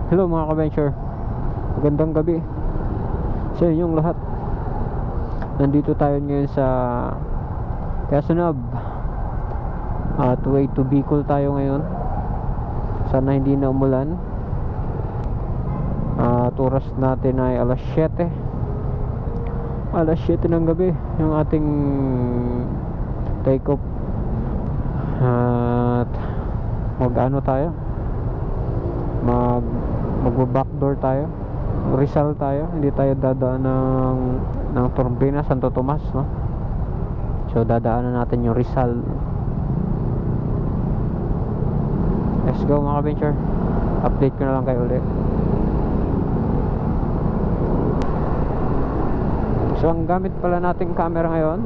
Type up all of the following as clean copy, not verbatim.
Hello mga ka-venture, magandang gabi sa inyong lahat. Nandito tayo ngayon sa Quezon at way to Bicol tayo ngayon. Sana hindi na umulan. At oras natin ay alas 7 ng gabi yung ating take off. At mag-ano tayo, magba-backdoor tayo, Rizal tayo, hindi tayo dadaan ng Turbina, Santo Tomas, no? So dadaanan natin yung Rizal. Let's go mga ka-venture, update ko na lang kayo ulit. So ang gamit pala nating camera ngayon,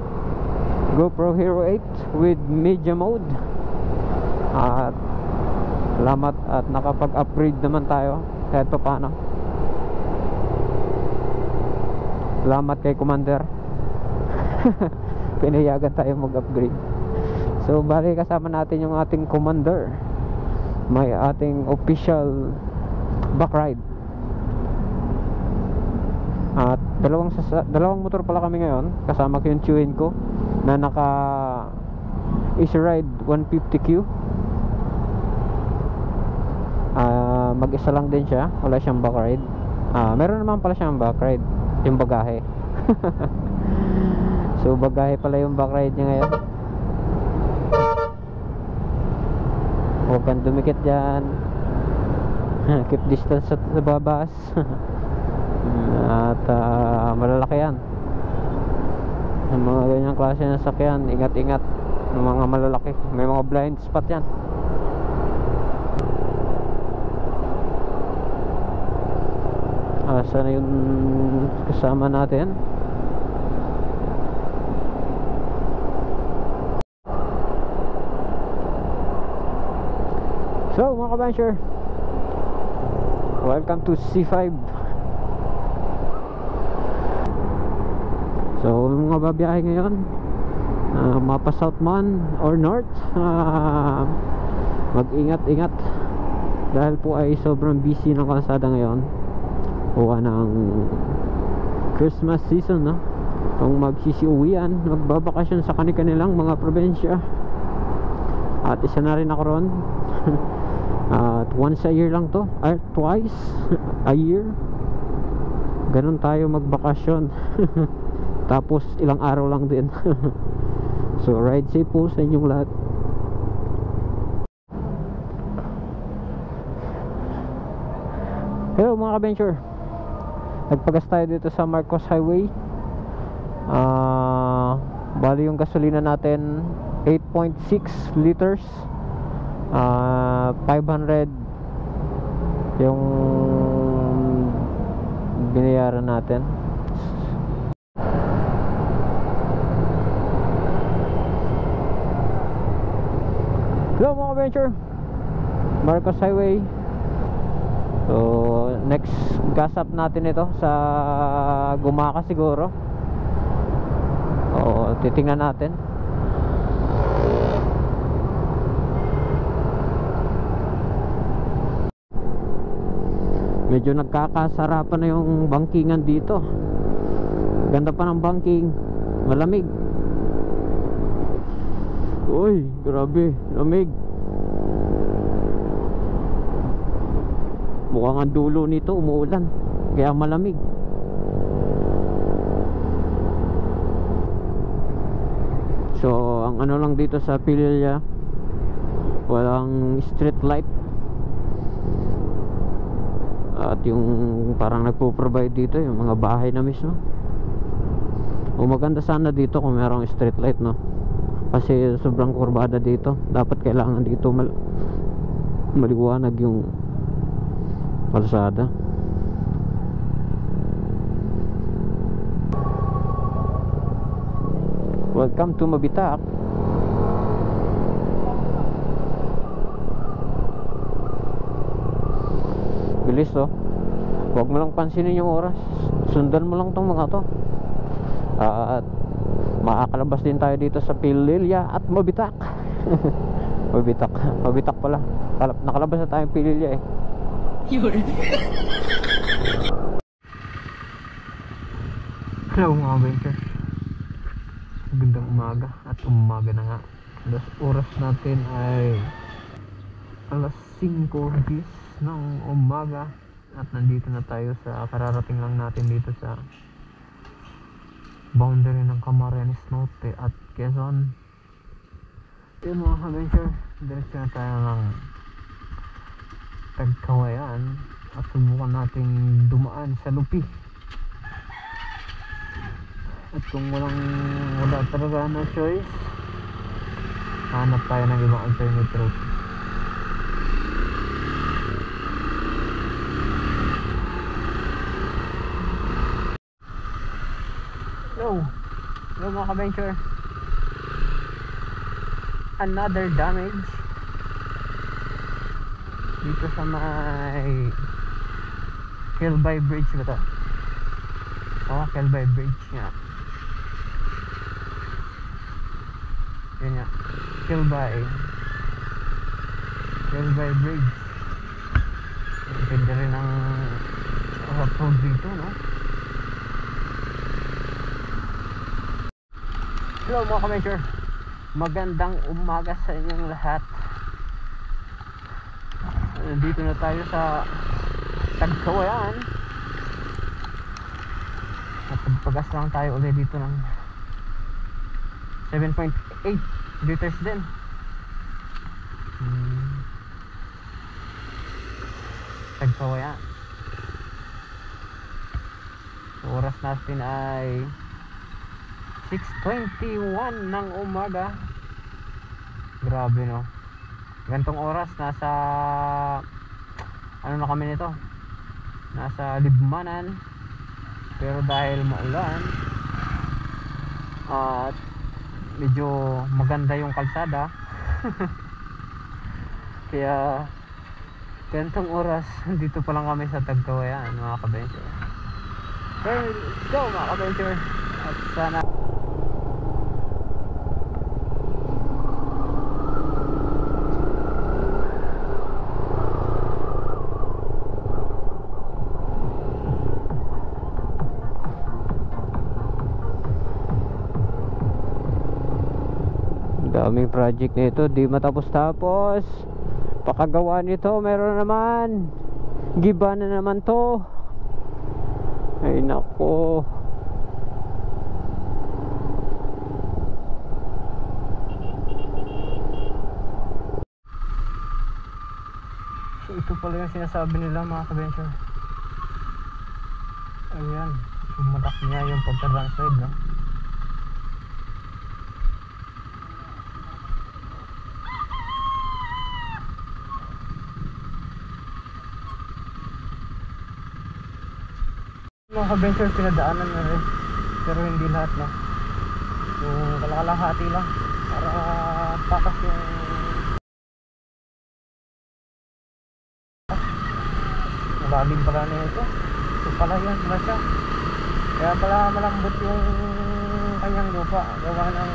GoPro Hero 8 with media mode. At salamat at nakapag-upgrade naman tayo kahit pa paano. Salamat kay Commander. Pinayagan tayo mag-upgrade. So bali kasama natin yung ating Commander, may ating official back ride. At dalawang motor pala kami ngayon. Kasama ko yung Chewin ko na naka Easy Ride 150Q. Mag-isa lang din siya, wala siyang back ride. Meron naman pala siyang back ride, yung bagahe. So bagahe pala yung back ride niya ngayon. Huwag kang dumikit dyan. Keep distance sa babas. At malalaki yan. Yung mga ganyang klase ng sakyan, ingat-ingat. Yung mga malalaki, may mga blind spot yan. Sana yung kasama natin. So mga ka-venture, welcome to C5. So mga babiyahe ngayon, mapa south man or north, mag-ingat-ingat dahil po ay sobrang busy ng kalsada ngayon. Kuha ng Christmas season, no? Kung magsisiuwian, magbabakasyon sa kanilang mga probensya. At isa na rin ako ron. At once a year lang to, or twice a year, ganun tayo magbakasyon. Tapos ilang araw lang din. So ride safe po sa inyong lahat. Hello mga ka-venture, nagpagas tayo dito sa Marcos Highway. Bali yung gasolina natin 8.6 liters, 500 yung binayaran natin. Hello mga ka-venture, Marcos Highway. So next gas up natin ito sa Gumaka siguro. O titingnan natin. Medyo nagkakasarapan na yung bankingan dito. Ganda pa ng banking, malamig. Uy, grabe, lamig. Mukhang ang dulo nito umuulan, kaya malamig. So ang ano lang dito sa Pililla, walang street light. At yung parang nagpo-provide dito yung mga bahay na mismo. O maganda sana dito kung merong street light, no? Kasi sobrang kurbada dito. Dapat kailangan dito maliwanag yung kalsada. Welcome to Mabitak. Bilis, oh. Huwag mo lang pansinin yung oras. Sundan mo lang tong mga to. At makakalabas din tayo dito sa Pililla at Mabitak. Mabitak pala. Nakalabas na tayong Pililla eh. Yun. Hello mga venture. Magandang umaga at umaga na nga. Oras natin ay alas 5:10 ng umaga at nandito na tayo sa kararating lang natin dito sa boundary ng Camarines Norte at Quezon. Yun mga ka-venture, diretso na tayo ng Tagkawayan at subukan nating dumaan sa Lupi. At kung wala talaga na choice, hanap tayo ng ibang alternate route. Hello mga ka-venture. Another damage dito sa may Kelbay Bridge ba to? Kelbay Bridge nga. Yun nga, Kelbay Bridge. Pwede rin ang road dito, no? Hello mga ka-venture, magandang umaga sa inyong lahat. Dito na tayo sa Tagkawayan at pagpagas lang tayo ulit dito ng 7.8 liters din. Tagkawayan. So, oras natin ay 6:21 ng umaga. Grabe, no? Gantong oras nasa ano na kami nito, nasa Libmanan, pero dahil maulan at medyo maganda yung kalsada kaya gantong oras dito pa lang kami sa Tagkawayan mga ka-venture. Okay, let's go mga ka-venture. At sana daming project nito, di matapos-tapos. Pakagawa nito, meron naman giba na naman to. Ay nako. So ito pala yung sinasabi nila mga ka-venture. Ayan, sumadak niya yung pagka-landslide, no? Mga ka-venture, pinadaanan na rin pero hindi lahat, no? Yung kalahati lang para patas yung malalim pala na ito. So pala yan pala siya, kaya pala malambot yung kanyang lupa gawa ng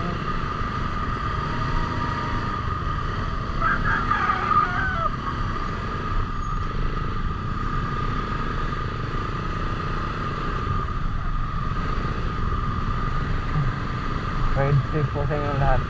ride safe po sa inyong lahat.